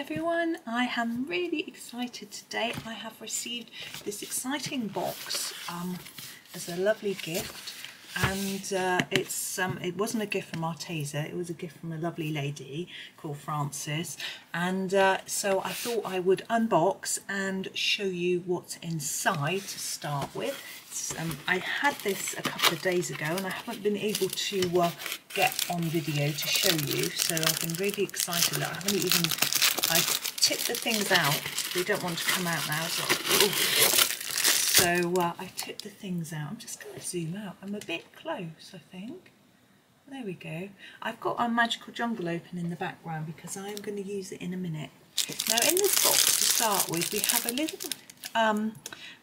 everyone, I am really excited today. I have received this exciting box as a lovely gift, and it wasn't a gift from Arteza, it was a gift from a lovely lady called Frances, and so I thought I would unbox and show you what's inside to start with. I had this a couple of days ago and I haven't been able to get on video to show you, so I've been really excited. I tipped the things out. They don't want to come out now, so I tipped the things out. I'm just going to zoom out. I'm a bit close, I think. There we go. I've got our Magical Jungle open in the background because I am going to use it in a minute. Now in this box to start with, we have a little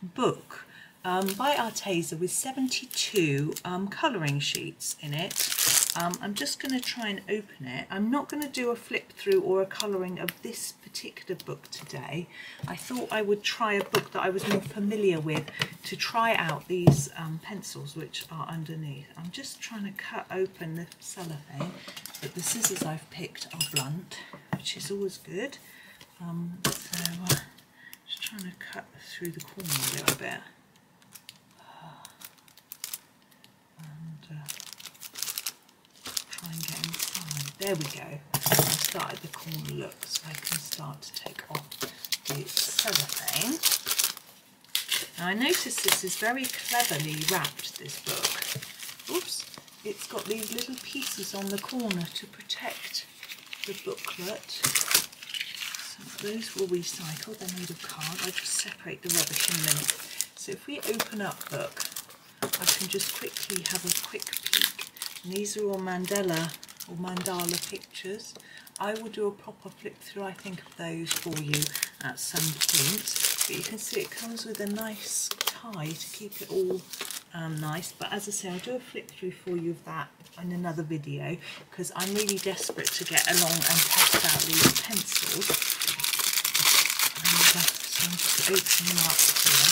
book by Arteza with 72 colouring sheets in it. I'm just going to try and open it. I'm not going to do a flip through or a colouring of this particular book today. I thought I would try a book that I was more familiar with to try out these pencils which are underneath. I'm just trying to cut open the cellophane, but the scissors I've picked are blunt, which is always good. Just trying to cut through the corner a little bit. Try and get inside. There we go. I've started the corner look, so I can start to take off the cellophane. Now I notice this is very cleverly wrapped, this book. Oops, it's got these little pieces on the corner to protect the booklet. So those will recycle, they're made of card. I'll just separate the rubbish in a minute. So if we open up book, I can just quickly have a quick peek. And these are all mandala pictures. I will do a proper flip through, I think, of those for you at some point. But you can see it comes with a nice tie to keep it all nice. But as I say, I'll do a flip through for you of that in another video because I'm really desperate to get along and test out these pencils. So I'm just opening them up here.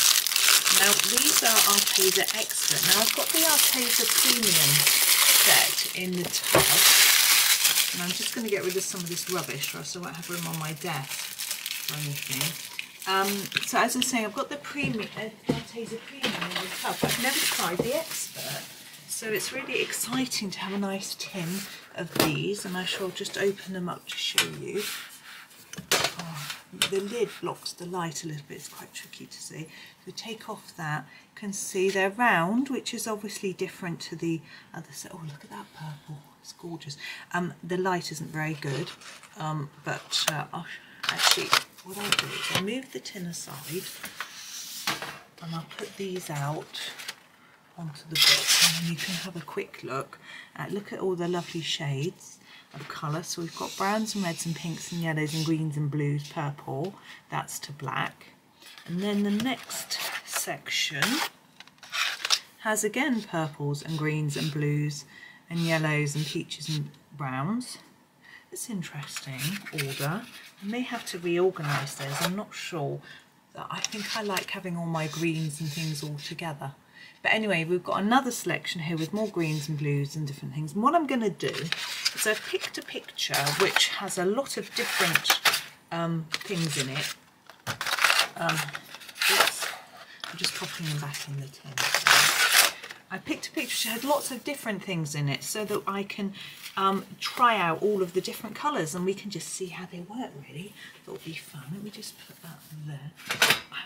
Now these are Arteza Expert. Now I've got the Arteza Premium set in the tub, and I'm just going to get rid of some of this rubbish or else I won't have room on my desk or anything. So as I was saying, I've got the Arteza Premium in the tub. I've never tried the Expert, so it's really exciting to have a nice tin of these, and I shall just open them up to show you. The lid blocks the light a little bit, it's quite tricky to see. So take off that, you can see they're round, which is obviously different to the other set. Oh, look at that purple, it's gorgeous. The light isn't very good, but actually what I'll do is I'll move the tin aside and I'll put these out onto the book, and then you can have a quick look at all the lovely shades of colour. So we've got browns and reds and pinks and yellows and greens and blues, purple, that's to black. And then the next section has again purples and greens and blues and yellows and peaches and browns. It's interesting order. I may have to reorganise those, I'm not sure. I think I like having all my greens and things all together. But anyway, we've got another selection here with more greens and blues and different things. And what I'm going to do is I've picked a picture which has a lot of different things in it. Oops, I'm just popping them back in the tin. I picked a picture which had lots of different things in it so that I can try out all of the different colours and we can just see how they work, really. That would be fun. Let me just put that there.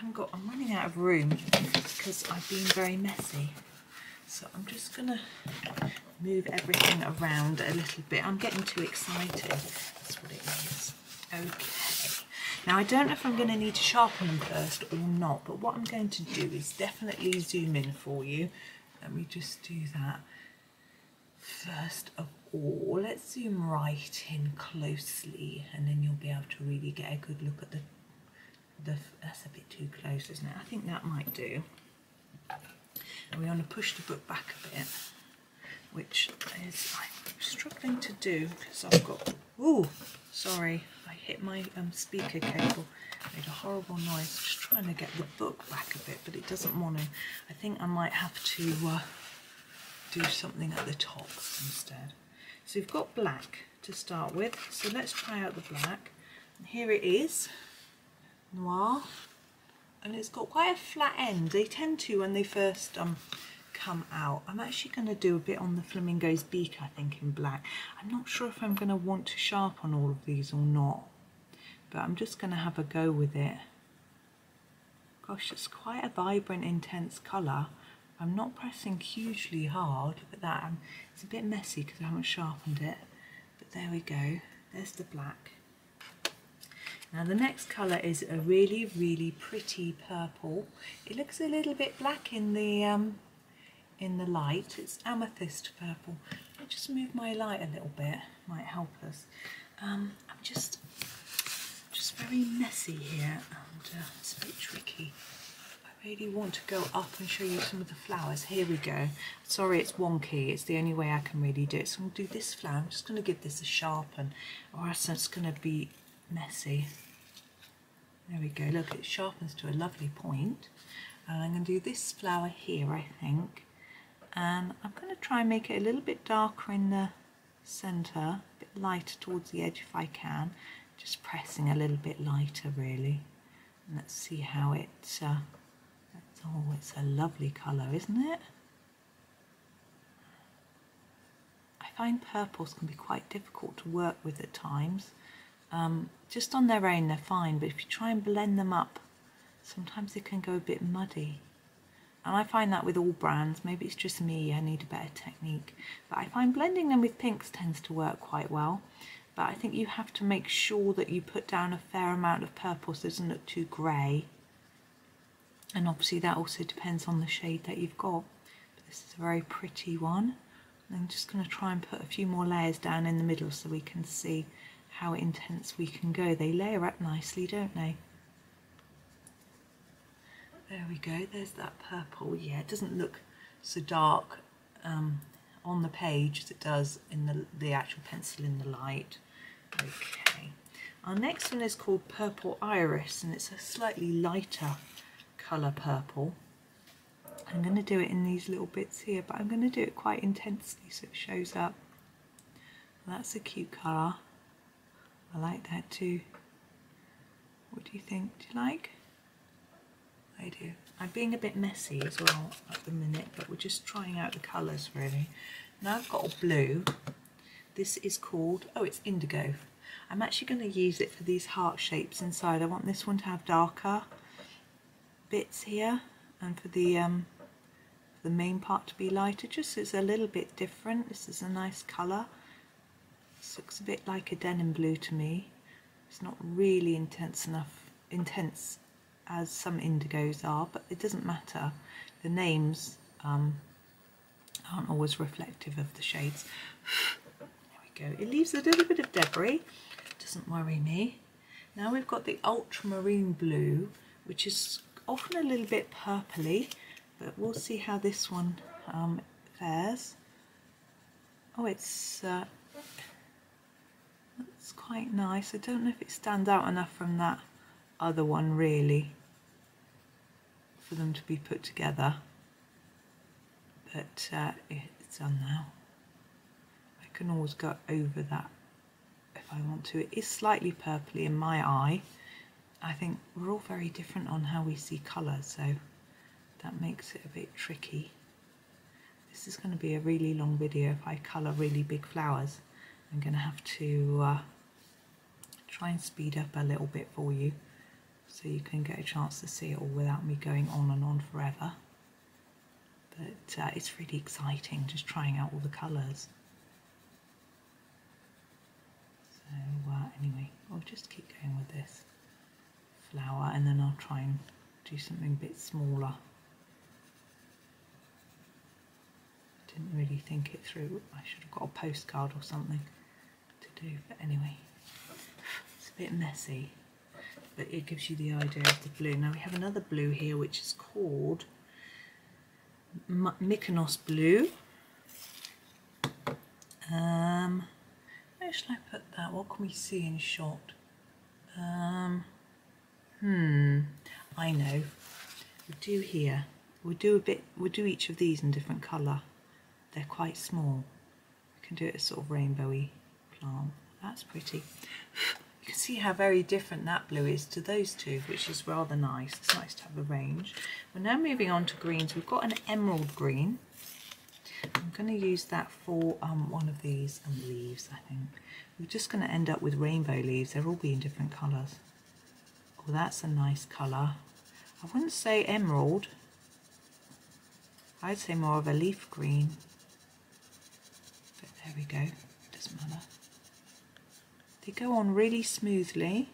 I'm running out of room because I've been very messy. So I'm just going to move everything around a little bit. I'm getting too excited. That's what it is. Okay. Now I don't know if I'm going to need to sharpen them first or not, but what I'm going to do is definitely zoom in for you. Let me just do that. First of all, let's zoom right in closely and then you'll be able to really get a good look at the that's a bit too close, isn't it? I think that might do. And we want to push the book back a bit, which is I'm struggling to do because I've got, ooh, sorry, I hit my speaker cable, made a horrible noise. Just trying to get the book back a bit, but it doesn't want to. I think I might have to do something at the top instead. So we've got black to start with, so let's try out the black. Here it is, Noir, and it's got quite a flat end. They tend to when they first come out. I'm actually going to do a bit on the flamingo's beak, I think, in black. I'm not sure if I'm going to want to sharpen all of these or not, but I'm just going to have a go with it. Gosh, it's quite a vibrant, intense colour. I'm not pressing hugely hard. Look at that. It's a bit messy because I haven't sharpened it, but there we go. There's the black. Now the next colour is a really, really pretty purple. It looks a little bit black in the light. It's Amethyst Purple. I'll just move my light a little bit, might help us. I'm just very messy here, and it's a bit tricky. I really want to go up and show you some of the flowers. Here we go. Sorry, it's wonky. It's the only way I can really do it. So I'm going to do this flower. I'm just going to give this a sharpen, or else it's going to be messy. There we go. Look, it sharpens to a lovely point. And I'm going to do this flower here, I think. And I'm going to try and make it a little bit darker in the centre, a bit lighter towards the edge if I can. Just pressing a little bit lighter, really. And let's see how it... oh, it's a lovely colour, isn't it? I find purples can be quite difficult to work with at times. Just on their own they're fine, but if you try and blend them up, sometimes they can go a bit muddy. And I find that with all brands. Maybe it's just me, I need a better technique. But I find blending them with pinks tends to work quite well. But I think you have to make sure that you put down a fair amount of purple so it doesn't look too grey. And obviously that also depends on the shade that you've got. But this is a very pretty one. I'm just going to try and put a few more layers down in the middle so we can see how intense we can go. They layer up nicely, don't they? There we go, there's that purple. Yeah, it doesn't look so dark on the page as it does in the actual pencil in the light. Okay, our next one is called Purple Iris, and it's a slightly lighter colour purple. I'm going to do it in these little bits here, but I'm going to do it quite intensely so it shows up. Well, that's a cute colour. I like that too. What do you think? Do you like? I do. I'm being a bit messy as well at the minute, but we're just trying out the colours really. Now I've got a blue. This is called, oh, it's indigo. I'm actually going to use it for these heart shapes inside. I want this one to have darker bits here, and for the main part to be lighter, just so it's a little bit different. This is a nice colour. This looks a bit like a denim blue to me. It's not really intense as some indigos are, but it doesn't matter. The names aren't always reflective of the shades. There we go. It leaves a little bit of debris. Doesn't worry me. Now we've got the Ultramarine Blue, which is often a little bit purpley, but we'll see how this one fares. Oh, it's quite nice. I don't know if it stands out enough from that other one really for them to be put together, but it's done now. I can always go over that if I want to. It is slightly purpley in my eye. I think we're all very different on how we see colour, so that makes it a bit tricky. This is going to be a really long video. If I colour really big flowers, I'm going to have to try and speed up a little bit for you so you can get a chance to see it all without me going on and on forever. But it's really exciting just trying out all the colours. So anyway, I'll just keep going with this flower and then I'll try and do something a bit smaller. Didn't really think it through. I should have got a postcard or something to do, but anyway, it's a bit messy, but it gives you the idea of the blue. Now we have another blue here which is called Mykonos Blue. Where should I put that? What can we see in shot? I know. We'll do here. We'll do each of these in different colour. They're quite small. We can do it as sort of rainbowy plant. That's pretty. You can see how very different that blue is to those two, which is rather nice. It's nice to have a range. We're now moving on to greens. We've got an emerald green. I'm going to use that for one of these leaves, I think. We're just going to end up with rainbow leaves. They'll all be in different colours. Oh, that's a nice colour. I wouldn't say emerald. I'd say more of a leaf green. But there we go. Doesn't matter. They go on really smoothly.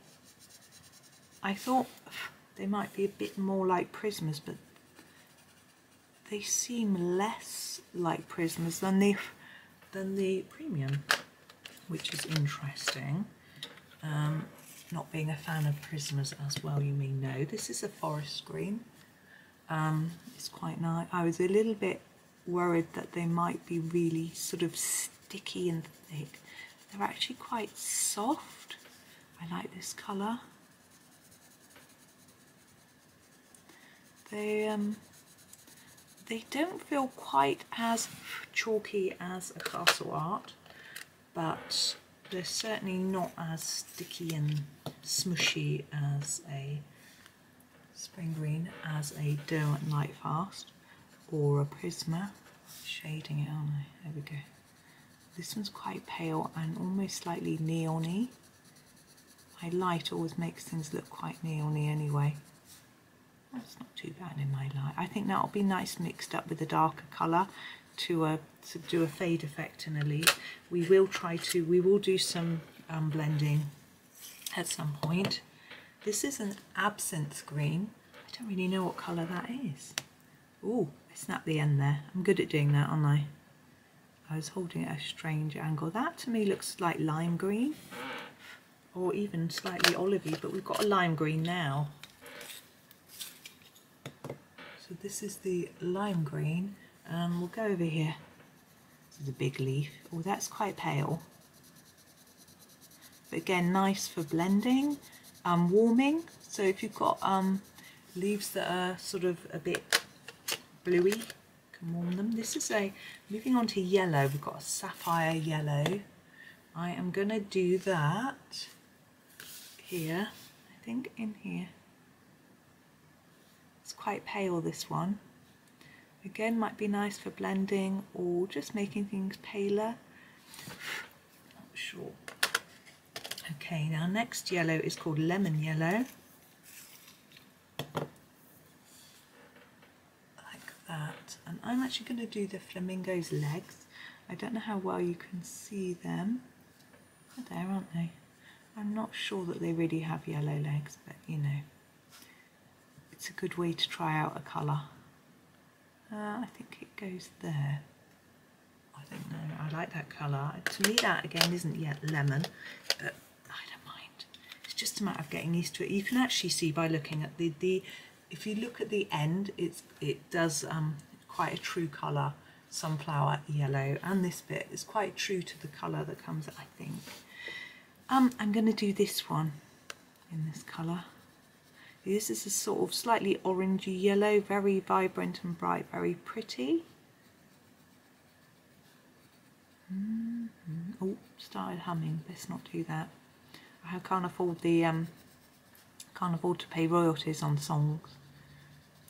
I thought they might be a bit more like prismas, but they seem less like prismas than the premium, which is interesting. Not being a fan of prismas as well, you may know. This is a forest green. It's quite nice. I was a little bit worried that they might be really sort of sticky and thick. They're actually quite soft. I like this colour. They don't feel quite as chalky as a Castle Art, but they're certainly not as sticky and smushy as a Spring Green, as a Derwent Lightfast or a Prisma. Shading it, aren't I? There we go. This one's quite pale and almost slightly neon-y. My light always makes things look quite neon-y anyway. That's not too bad in my light. I think that'll be nice mixed up with a darker colour to do a fade effect in a leaf. We will do some blending at some point. This is an absinthe green. I don't really know what colour that is. Ooh, I snapped the end there. I'm good at doing that, aren't I? I was holding it at a strange angle. That to me looks like lime green, or even slightly olivey, but we've got a lime green now. So this is the lime green. We'll go over here. This is a big leaf. Oh, that's quite pale. But again, nice for blending, warming. So if you've got leaves that are sort of a bit bluey, you can warm them. This is moving on to yellow. We've got a sapphire yellow. I am going to do that here, I think in here. It's quite pale, this one. Again, might be nice for blending or just making things paler. Not sure. Okay, now next yellow is called lemon yellow. Like that. And I'm actually going to do the flamingo's legs. I don't know how well you can see them. They're there, aren't they? I'm not sure that they really have yellow legs, but you know, it's a good way to try out a colour. I think it goes there. I think no, I like that colour. To me that again isn't yet lemon, but I don't mind. It's just a matter of getting used to it. You can actually see by looking at the if you look at the end, it does quite a true colour, sunflower yellow, and this bit is quite true to the colour that comes, I think. I'm going to do this one in this colour. This is a sort of slightly orangey yellow, very vibrant and bright, very pretty. Oh, started humming. Let's not do that. I can't afford to pay royalties on songs.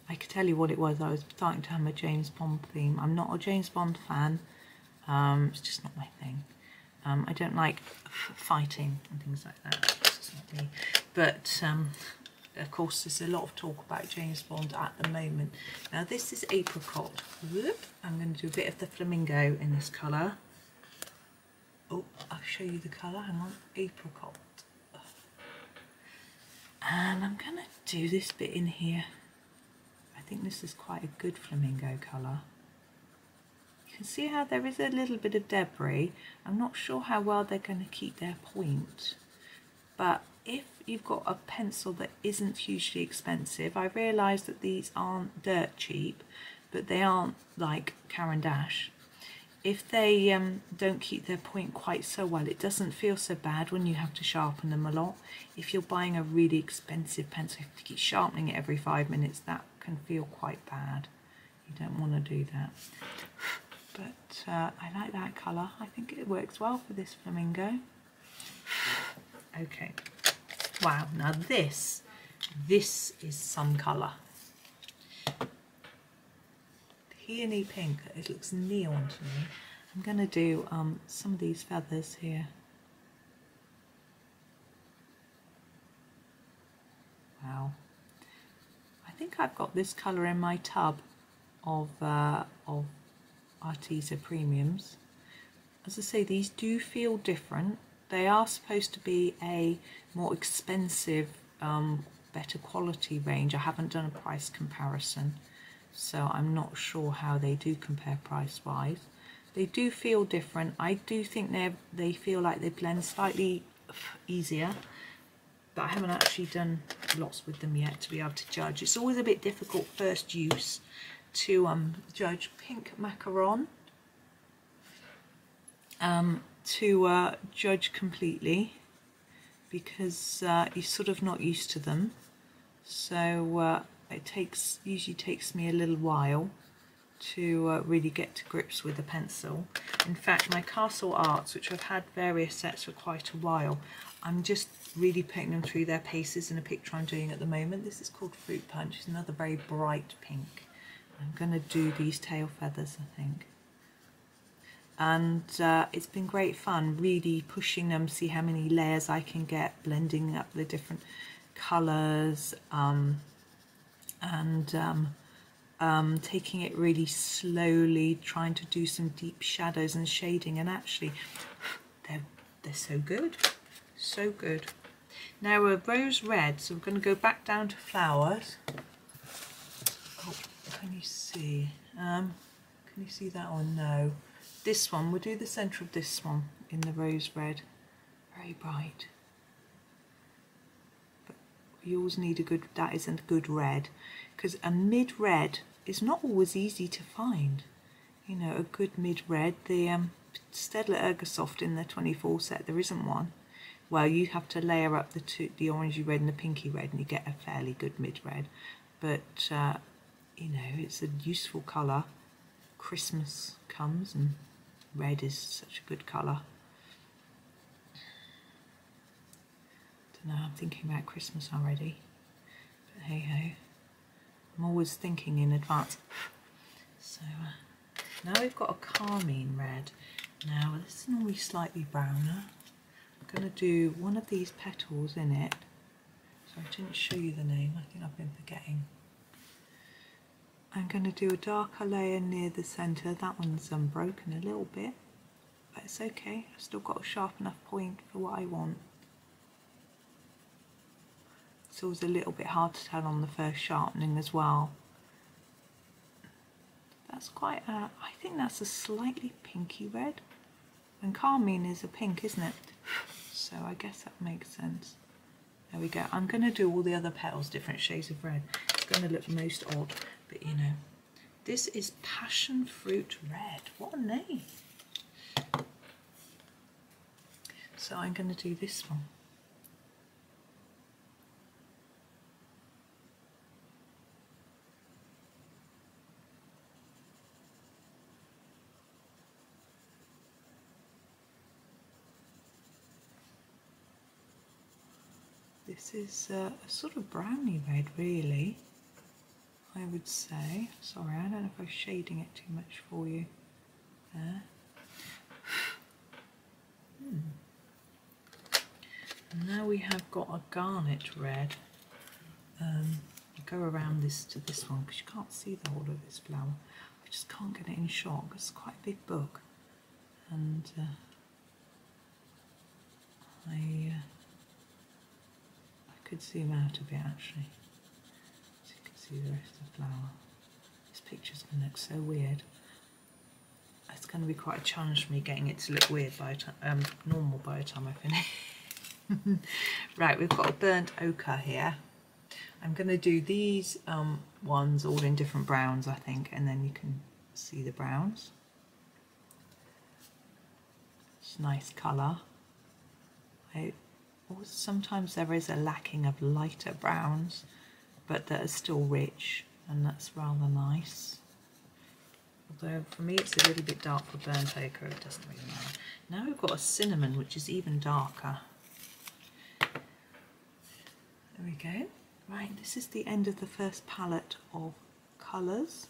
I could tell you what it was. I was starting to hum a James Bond theme. I'm not a James Bond fan. It's just not my thing. I don't like fighting and things like that. It's just not me. But of course, there's a lot of talk about James Bond at the moment. Now this is Apricot. Whoop. I'm going to do a bit of the flamingo in this colour. Oh, I'll show you the colour. Hang on, Apricot. And I'm going to do this bit in here. I think this is quite a good flamingo colour. You can see how there is a little bit of debris. I'm not sure how well they're going to keep their point. But if you've got a pencil that isn't hugely expensive, I realise that these aren't dirt cheap, but they aren't like Caran d'Ache. If they don't keep their point quite so well, it doesn't feel so bad when you have to sharpen them a lot. If you're buying a really expensive pencil, you have to keep sharpening it every 5 minutes, that can feel quite bad. You don't want to do that. But I like that colour. I think it works well for this flamingo. Okay, Wow, now this is some colour. Peony Pink, it looks neon to me. I'm going to do some of these feathers here. Wow. I think I've got this colour in my tub of Arteza Premiums. As I say, these do feel different. They are supposed to be a more expensive, better quality range. I haven't done a price comparison, so I'm not sure how they do compare price-wise. They do feel different. I do think they feel like they blend slightly easier, but I haven't actually done lots with them yet to be able to judge. It's always a bit difficult first use to judge pink macaron, to judge completely, because you're sort of not used to them. So it usually takes me a little while to really get to grips with a pencil. In fact, my Castle Arts, which I've had various sets for quite a while, I'm just really putting them through their paces in a picture I'm doing at the moment. This is called Fruit Punch. It's another very bright pink. I'm going to do these tail feathers, I think. And it's been great fun really pushing them, see how many layers I can get, blending up the different colours, taking it really slowly, trying to do some deep shadows and shading, and actually they're so good, so good. Now we're rose red, so we're going to go back down to flowers. Oh, can you see? Can you see that one? No. This one, we'll do the centre of this one in the rose red, very bright. But you always need a good, that isn't a good red, because a mid red is not always easy to find. You know, a good mid red. The Staedtler Ergosoft in the 24 set, there isn't one. Well, you have to layer up the orangey red and the pinky red, and you get a fairly good mid red. But you know, it's a useful colour. Christmas comes, and red is such a good colour. Don't know, I'm thinking about Christmas already. But hey ho, I'm always thinking in advance. So now we've got a carmine red. Now this is normally slightly browner. I'm going to do one of these petals in it. So I didn't show you the name, I think I've been forgetting. I'm going to do a darker layer near the centre. That one's broken a little bit, but it's okay. I've still got a sharp enough point for what I want. It's always a little bit hard to tell on the first sharpening as well. That's quite a, I think that's a slightly pinky red. And carmine is a pink, isn't it? So I guess that makes sense. There we go. I'm going to do all the other petals different shades of red. It's going to look most odd, but you know. This is Passion Fruit Red. What a name. So I'm going to do this one. This is a sort of browny red, really, I would say. Sorry, I don't know if I'm shading it too much for you. There. And now we have got a garnet red. I'll go around this to this one because you can't see the whole of this flower. I just can't get it in shot because it's quite a big book. And I could zoom out a bit actually, so you can see the rest of the flower. This picture's going to look so weird. It's going to be quite a challenge for me getting it to look weird by the time, normal by the time I finish. Right, we've got a burnt ochre here. I'm going to do these ones all in different browns, I think, and then you can see the browns. It's a nice colour. Sometimes there is a lacking of lighter browns, but that are still rich, and that's rather nice. Although for me it's a little bit dark for burnt ochre, it doesn't really matter. Now we've got a cinnamon, which is even darker. There we go. Right, this is the end of the first palette of colours.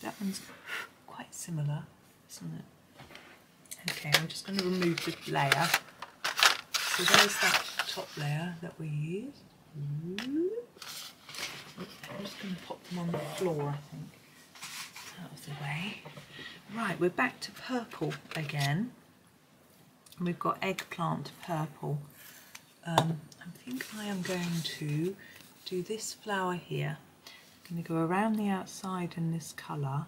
That one's quite similar, isn't it? Okay, I'm just going to remove the layer. So there's that top layer that we used. I'm just going to pop them on the floor, I think, out of the way. Right, we're back to purple again. We've got eggplant purple. I think I am going to do this flower here. I'm going to go around the outside in this colour.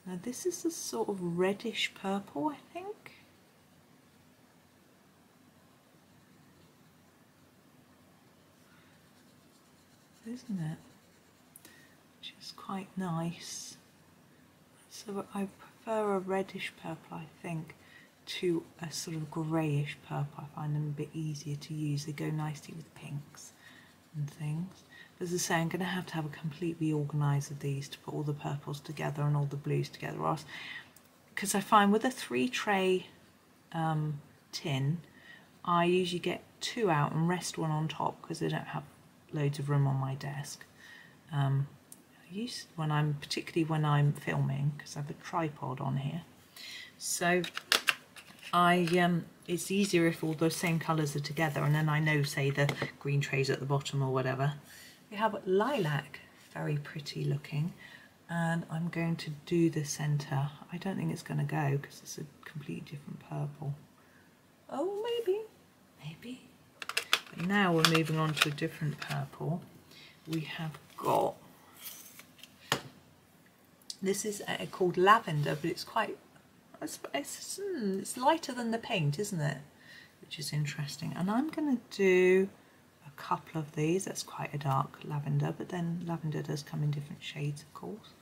Now this is a sort of reddish purple, I think. Isn't it? Which is quite nice. So I prefer a reddish purple, I think, to a sort of greyish purple. I find them a bit easier to use. They go nicely with pinks and things. But as I say, I'm going to have a complete reorganise of these to put all the purples together and all the blues together. Because I find with a 3-tray tin, I usually get 2 out and rest one on top because I don't have loads of room on my desk. Particularly when I'm filming, because I have a tripod on here. So it's easier if all the same colours are together, and then I know, say, the green trays at the bottom or whatever. We have lilac, very pretty looking, and I'm going to do the centre. I don't think it's going to go because it's a completely different purple. Oh, maybe. But now we're moving on to a different purple. We have got, this is called lavender, but it's quite, it's lighter than the paint, isn't it? Which is interesting. And I'm going to do a couple of these. That's quite a dark lavender, but then lavender does come in different shades, of course.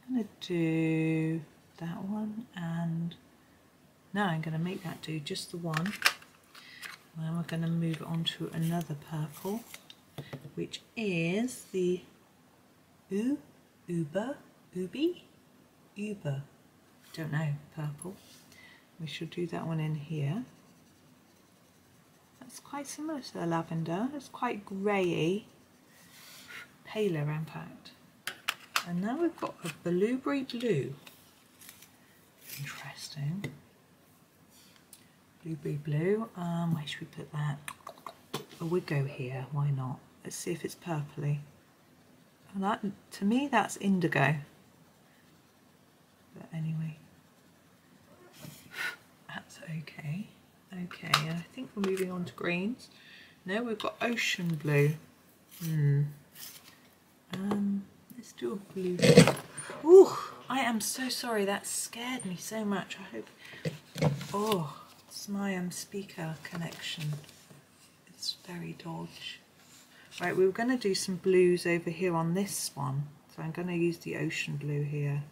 I'm going to do that one, and now I'm going to make that do just the one. And then we're going to move on to another purple, which is the Uber, don't know, purple. We should do that one in here. That's quite similar to the lavender. It's quite greyy, paler in fact. And now we've got a blueberry blue. Interesting. Blueberry blue. Where should we put that? Oh, we'll go here. Why not? Let's see if it's purpley. And that, to me, that's indigo. But anyway, that's okay. Okay, and I think we're moving on to greens. No, we've got ocean blue. Let's do a blue. Ooh, I am so sorry. That scared me so much. I hope. Oh, it's my speaker connection. It's very dodgy. Right, we were going to do some blues over here on this one. So I'm going to use the ocean blue here.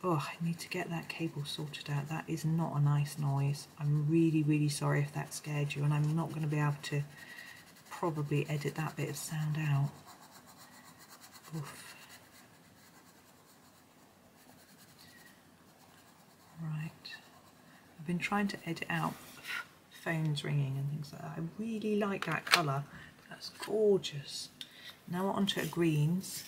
Oh, I need to get that cable sorted out. That is not a nice noise. I'm really, really sorry if that scared you, and I'm not going to be able to probably edit that bit of sound out. Oof. Right. I've been trying to edit out phones ringing and things like that. I really like that colour. That's gorgeous. Now we're onto greens.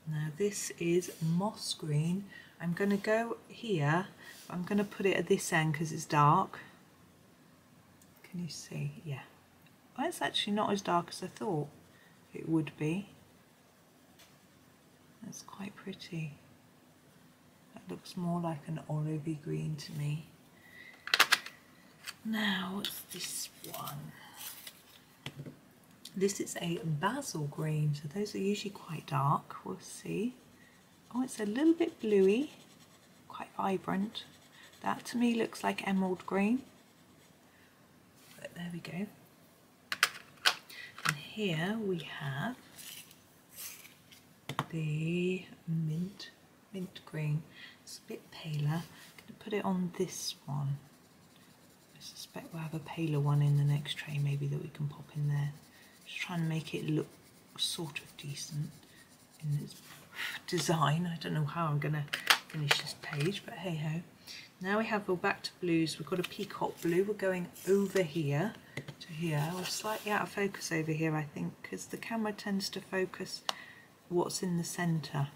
Now this is moss green. I'm going to go here, but I'm going to put it at this end because it's dark. Can you see? Yeah. Well, it's actually not as dark as I thought it would be. That's quite pretty. That looks more like an olivey green to me. Now, what's this one? This is a basil green, so those are usually quite dark. We'll see. Oh, it's a little bit bluey, quite vibrant. That to me looks like emerald green. But there we go. And here we have the mint green. It's a bit paler. I'm going to put it on this one. I suspect we'll have a paler one in the next tray, maybe, that we can pop in there. Just trying to make it look sort of decent in its design. I don't know how I'm going to finish this page, but hey ho. Now we have, we're back to blues. We've got a Peacock Blue. We're going over here to here. We're slightly out of focus over here, I think, because the camera tends to focus what's in the centre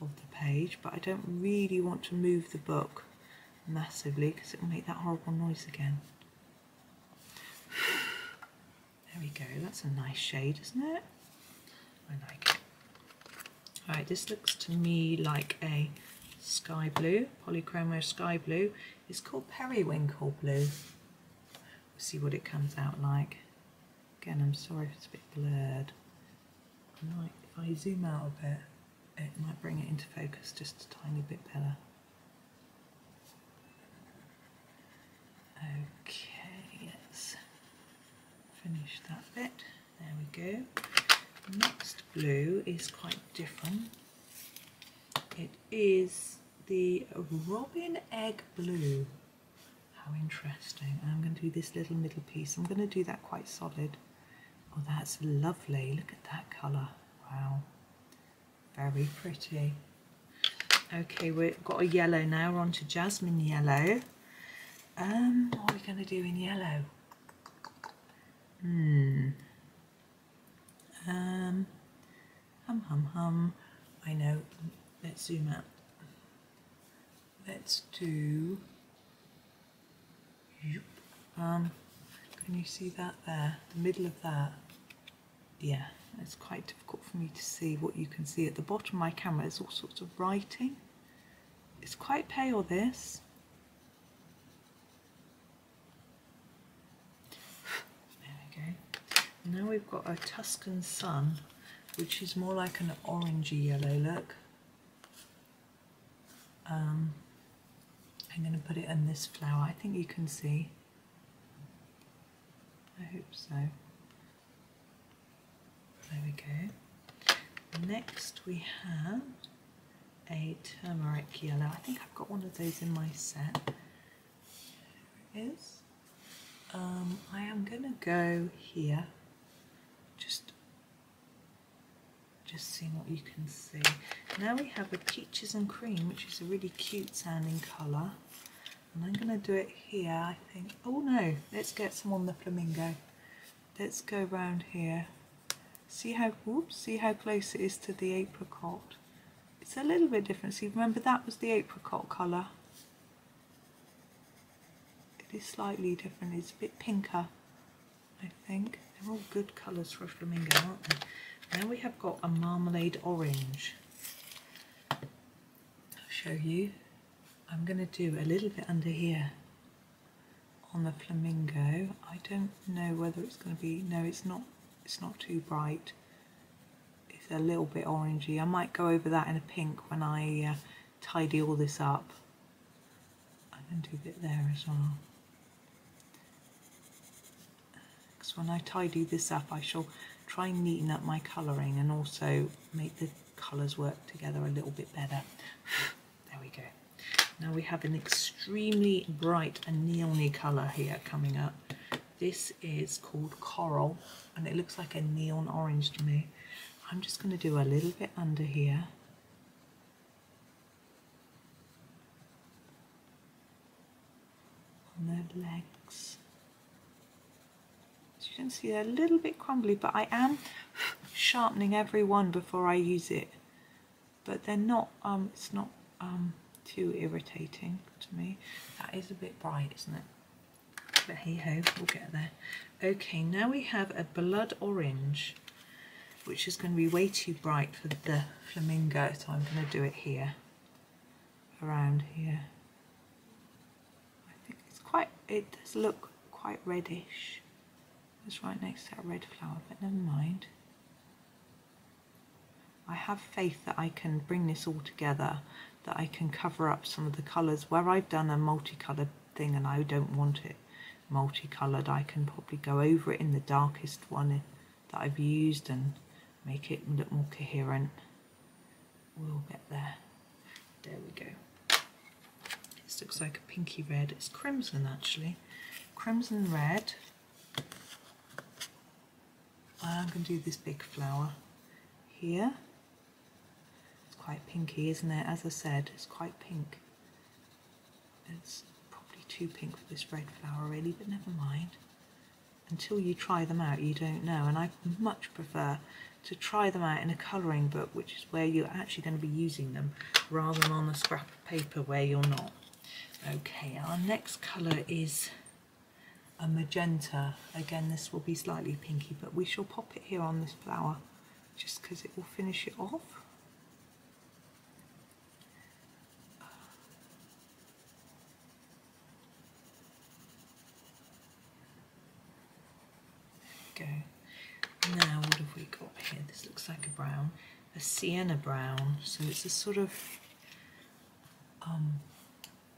of the page, but I don't really want to move the book massively because it will make that horrible noise again. There we go. That's a nice shade, isn't it? I like it. Alright, this looks to me like a sky blue, polychromo sky blue. It's called Periwinkle Blue. We'll see what it comes out like. Again, I'm sorry if it's a bit blurred. I might, if I zoom out a bit, it might bring it into focus just a tiny bit better. Okay, let's finish that bit. There we go. Next blue is quite different. It is the Robin Egg Blue. How interesting. And I'm going to do this little middle piece. I'm going to do that quite solid. Oh, that's lovely. Look at that colour. Wow. Very pretty. Okay, we've got a yellow now. We're on to Jasmine Yellow. What are we going to do in yellow? I know. Let's zoom out. Let's do. Can you see that there? The middle of that. Yeah, it's quite difficult for me to see what you can see at the bottom of my camera. There's all sorts of writing. It's quite pale, this. There we go. Now we've got a Tuscan Sun, which is more like an orangey yellow look. I'm going to put it in this flower. I think you can see. I hope so. There we go. Next we have a Turmeric Yellow. I think I've got one of those in my set. There it is. I am going to go here. Just seeing what you can see. Now we have a Peaches and Cream, which is a really cute sounding colour. And I'm going to do it here, I think. Oh no, let's get some on the flamingo. Let's go round here. See how, whoops, see how close it is to the apricot. It's a little bit different. See, remember that was the apricot colour. It is slightly different. It's a bit pinker, I think. They're all good colours for a flamingo, aren't they? Now we have got a marmalade orange. I'll show you. I'm going to do a little bit under here on the flamingo. I don't know whether it's going to be, no, it's not too bright. It's a little bit orangey. I might go over that in a pink when I tidy all this up. I'm going to do a bit there as well. Because when I tidy this up, I shall try and neaten up my colouring and also make the colours work together a little bit better. There we go. Now we have an extremely bright and neon-y colour here coming up. This is called Coral and it looks like a neon orange to me. I'm just going to do a little bit under here. On the legs. As you can see, they're a little bit crumbly, but I am sharpening every one before I use it. But they're not, it's not too irritating to me. That is a bit bright, isn't it? But hey ho, we'll get there. Okay, now we have a blood orange, which is going to be way too bright for the flamingo, so I'm going to do it here, around here. I think it's quite, it does look quite reddish. It's right next to that red flower, but never mind. I have faith that I can bring this all together, that I can cover up some of the colours. Where I've done a multicoloured thing and I don't want it multicoloured, I can probably go over it in the darkest one that I've used and make it look more coherent. We'll get there. There we go. This looks like a pinky red. It's crimson actually. Crimson red. I'm going to do this big flower here. It's quite pinky, isn't it? As I said, it's quite pink. It's probably too pink for this red flower really, but never mind. Until you try them out, you don't know, and I much prefer to try them out in a colouring book, which is where you're actually going to be using them, rather than on a scrap of paper where you're not. Okay, our next colour is a magenta. Again, this will be slightly pinky, but we shall pop it here on this flower, just because it will finish it off. Go. Now what have we got here? This looks like a brown, a sienna brown, so it's a sort of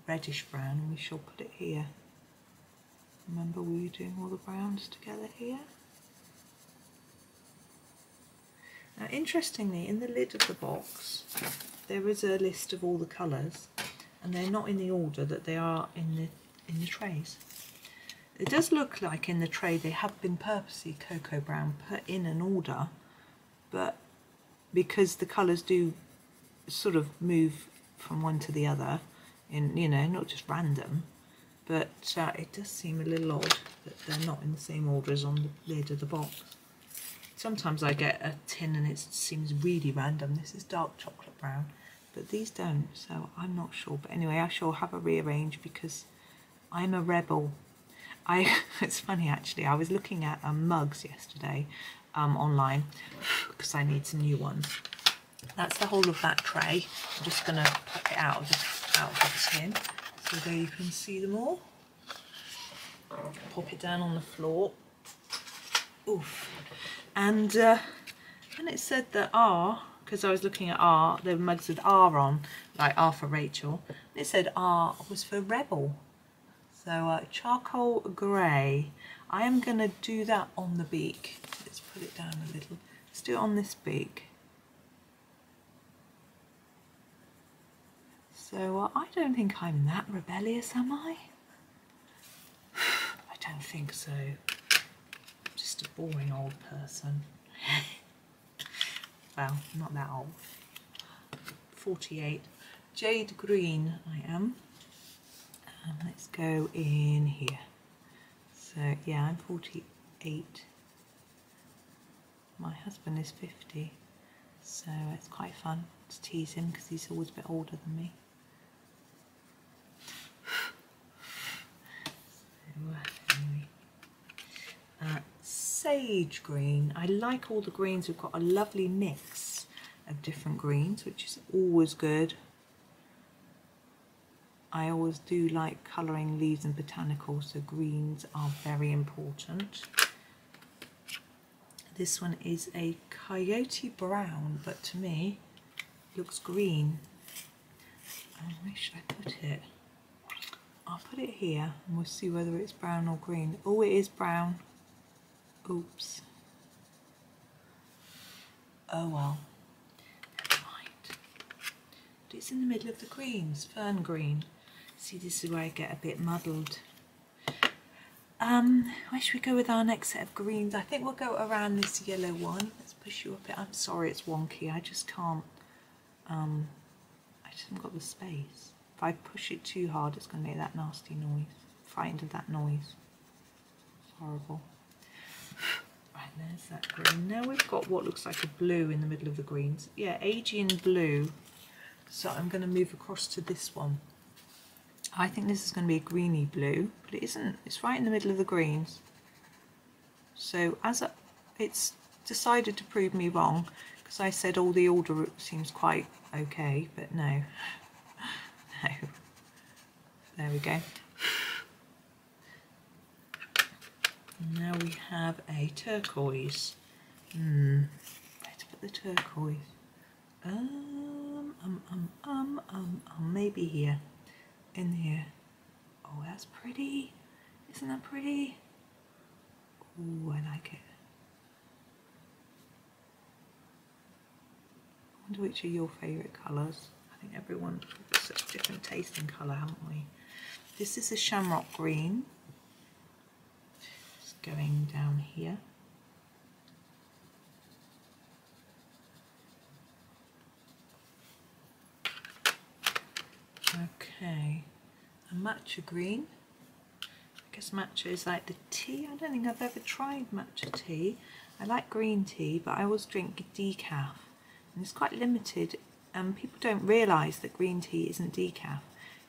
reddish brown, and we shall put it here. Remember we were doing all the browns together here? Now interestingly, in the lid of the box there is a list of all the colours, and they're not in the order that they are in the trays. It does look like in the tray they have been purposely cocoa brown put in an order, but because the colours do sort of move from one to the other, in, you know, not just random, but it does seem a little odd that they're not in the same order as on the lid of the box. Sometimes I get a tin and it seems really random. This is dark chocolate brown, but these don't, so I'm not sure. But anyway, I shall have a rearrange because I'm a rebel. It's funny actually, I was looking at mugs yesterday online because I need some new ones. That's the whole of that tray. I'm just going to pop it out of the tin so there you can see them all. Pop it down on the floor. Oof. And it said that R, because I was looking at R, the mugs with R on, like R for Rachel. It said R was for Rebel. So charcoal grey. I am going to do that on the beak. Let's put it down a little. Let's do it on this beak. So I don't think I'm that rebellious, am I? I don't think so. I'm just a boring old person. Well, not that old. 48. Jade Green I am. Let's go in here. So yeah, I'm 48. My husband is 50, so it's quite fun to tease him because he's always a bit older than me. So, anyway. Sage green. I like all the greens. We've got a lovely mix of different greens, which is always good. I always do like colouring leaves and botanicals, so greens are very important. This one is a coyote brown, but to me looks green. Where should I put it? I'll put it here and we'll see whether it's brown or green. Oh, it is brown. Oops. Oh well, never mind. But it's in the middle of the greens, fern green. See, this is where I get a bit muddled. Where should we go with our next set of greens? I think we'll go around this yellow one. Let's push you a bit. I'm sorry it's wonky. I just can't. I just haven't got the space. If I push it too hard, it's going to make that nasty noise. Frightened of that noise. It's horrible. Right, there's that green. Now we've got what looks like a blue in the middle of the greens. Yeah, Aegean blue. So I'm going to move across to this one. I think this is going to be a greeny blue, but it isn't. It's right in the middle of the greens. So it's decided to prove me wrong, because I said all the order seems quite okay, but no. No. There we go. Now we have a turquoise. Where to put the turquoise? Maybe here. In here. Oh, that's pretty. Isn't that pretty? Oh, I like it. I wonder which are your favourite colours. I think everyone has such different taste in colour, haven't we? This is a shamrock green. Just going down here. Okay, a matcha green. I guess matcha is like the tea. I don't think I've ever tried matcha tea. I like green tea, but I always drink decaf, and it's quite limited. People don't realise that green tea isn't decaf.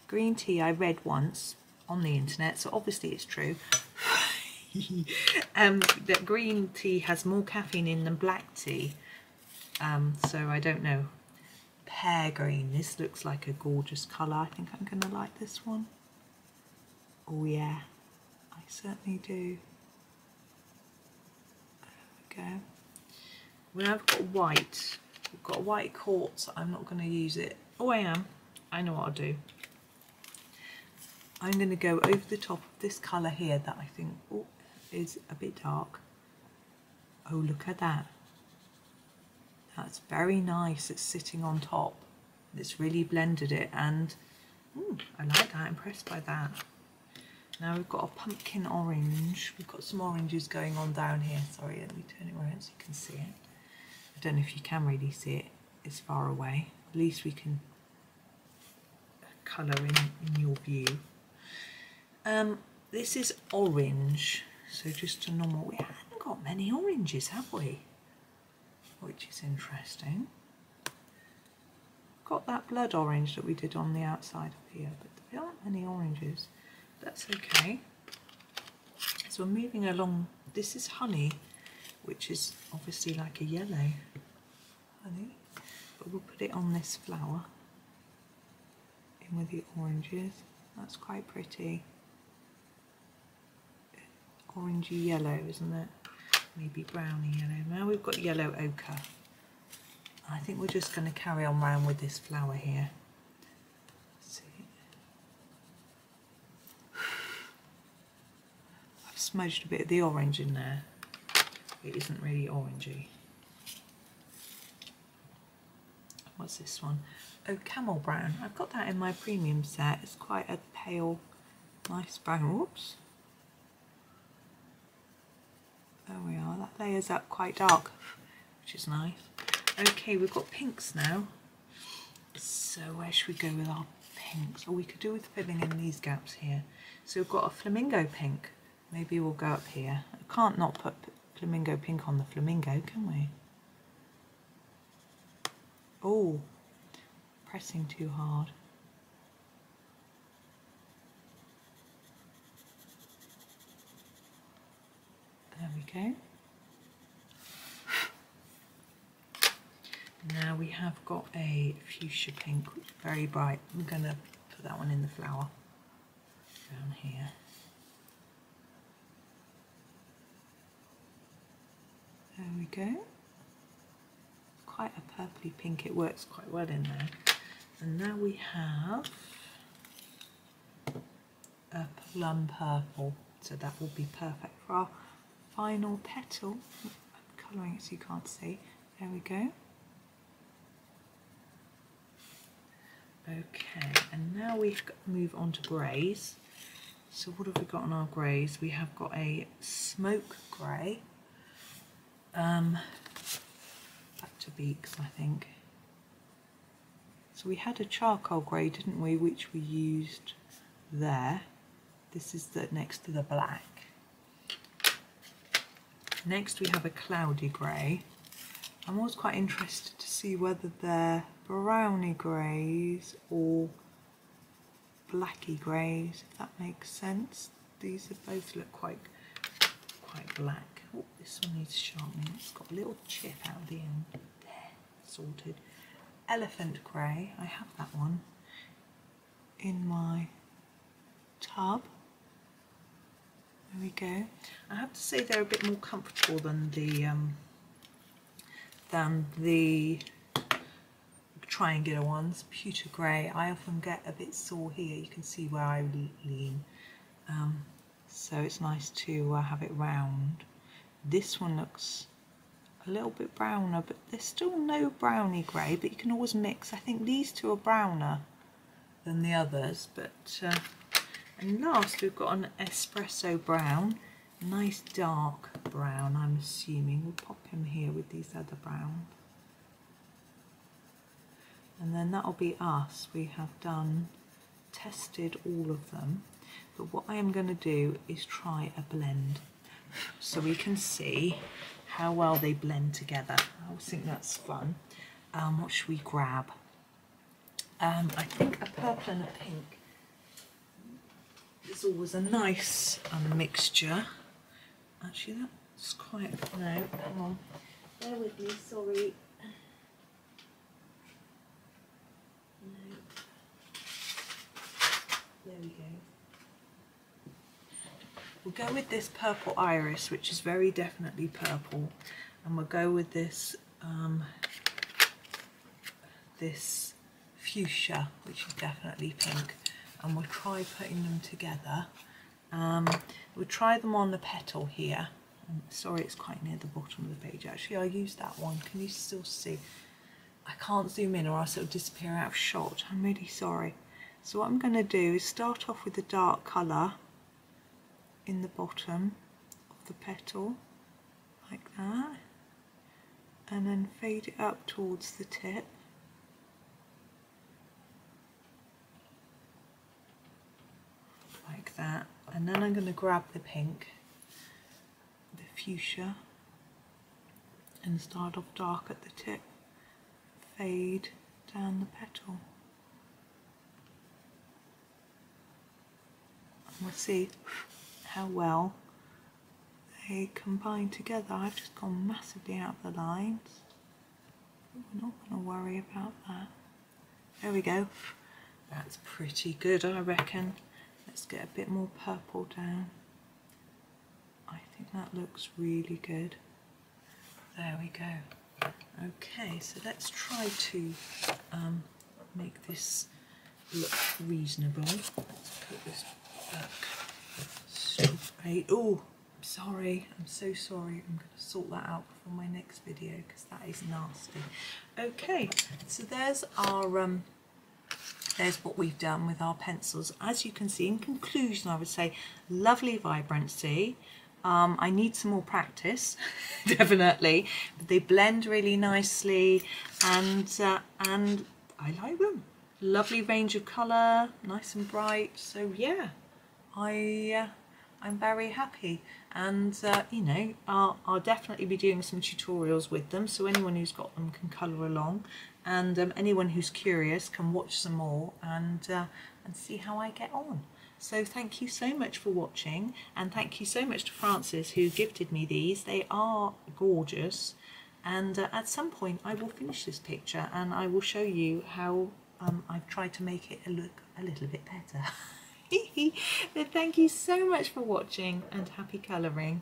Green tea, I read once on the internet, so obviously it's true, that green tea has more caffeine in than black tea. So I don't know. Pear green, this looks like a gorgeous colour. I think I'm going to like this one. Oh yeah, I certainly do. There we go. Well, I've got white. We've got a white quartz. I'm not going to use it. Oh, I am. I know what I'll do. I'm going to go over the top of this colour here that I think is a bit dark. Oh, look at that. That's very nice. It's sitting on top. It's really blended it, and I like that. I'm impressed by that. Now we've got a pumpkin orange. We've got some oranges going on down here. Sorry, let me turn it around so you can see it. I don't know if you can really see it. It's far away. At least we can colour in your view. This is orange, so just a normal. We haven't got many oranges, have we? Which is interesting. Got that blood orange that we did on the outside of here, but there aren't many oranges. That's okay. So we're moving along. This is honey, which is obviously like a yellow honey, but we'll put it on this flower in with the oranges. That's quite pretty. Orangey yellow, isn't it? Maybe browny yellow. Now we've got yellow ochre. I think we're just going to carry on round with this flower here. Let's see. I've smudged a bit of the orange in there. It isn't really orangey. What's this one? Oh, camel brown. I've got that in my premium set. It's quite a pale, nice brown. Whoops. There we are. That layers up quite dark, which is nice. Okay, we've got pinks now. So where should we go with our pinks? Or we could do with filling in these gaps here. So we've got a flamingo pink. Maybe we'll go up here. I can't not put flamingo pink on the flamingo, can we? Oh, pressing too hard. There we go. Now we have got a fuchsia pink, which is very bright. I'm going to put that one in the flower down here. There we go. Quite a purpley pink. It works quite well in there. And now we have a plum purple. So that will be perfect for our final petal. I'm colouring it so you can't see. There we go. Okay, and now we move on to greys. So what have we got on our greys? We have got a smoke grey. Back to beaks, I think. So we had a charcoal grey, didn't we, which we used there. This is the next to the black. Next we have a cloudy grey. I'm always quite interested to see whether they're browny greys or blacky greys, if that makes sense. These are both look quite black. Oh, this one needs sharpening. It's got a little chip out of the end. There, sorted. Elephant grey, I have that one in my tub. There we go. I have to say they're a bit more comfortable than the triangular ones. Pewter grey, I often get a bit sore here. You can see where I lean. So it's nice to have it round. This one looks a little bit browner, but there's still no browny grey, but you can always mix. I think these two are browner than the others, but and last we've got an espresso brown, nice dark brown. I'm assuming we'll pop him here with these other browns, and then that'll be us. We have done tested all of them, but what I am going to do is try a blend so we can see how well they blend together. I always think that's fun. What should we grab? I think a purple and a pink is always a nice mixture. Actually, that's quite... No, hang on. Bear with me, sorry. No. There we go. We'll go with this purple iris, which is very definitely purple, and we'll go with this this fuchsia, which is definitely pink, and we'll try putting them together. We'll try them on the petal here. Sorry, it's quite near the bottom of the page. Actually, I used that one. Can you still see? I can't zoom in or else it'll disappear out of shot. I'm really sorry. So what I'm going to do is start off with the dark colour in the bottom of the petal, like that, and then fade it up towards the tip. Like that. And then I'm going to grab the pink, the fuchsia, and start off dark at the tip, fade down the petal. And we'll see how well they combine together. I've just gone massively out of the lines, but we're not going to worry about that. There we go. That's pretty good, I reckon. Let's get a bit more purple down. I think that looks really good. There we go. Okay, so let's try to make this look reasonable. Let's put this back straight. Oh, sorry, I'm so sorry. I'm going to sort that out for my next video because that is nasty. Okay, so there's our there's what we've done with our pencils. As you can see, in conclusion, I would say lovely vibrancy. I need some more practice, definitely, but they blend really nicely, and I like them. Lovely range of colour, nice and bright. So yeah, I'm very happy, and you know, I'll definitely be doing some tutorials with them, so anyone who's got them can colour along, and anyone who's curious can watch some more and see how I get on. So thank you so much for watching, and thank you so much to Francis who gifted me these. They are gorgeous, and at some point I will finish this picture and I will show you how I've tried to make it look a little bit better. But thank you so much for watching, and happy colouring.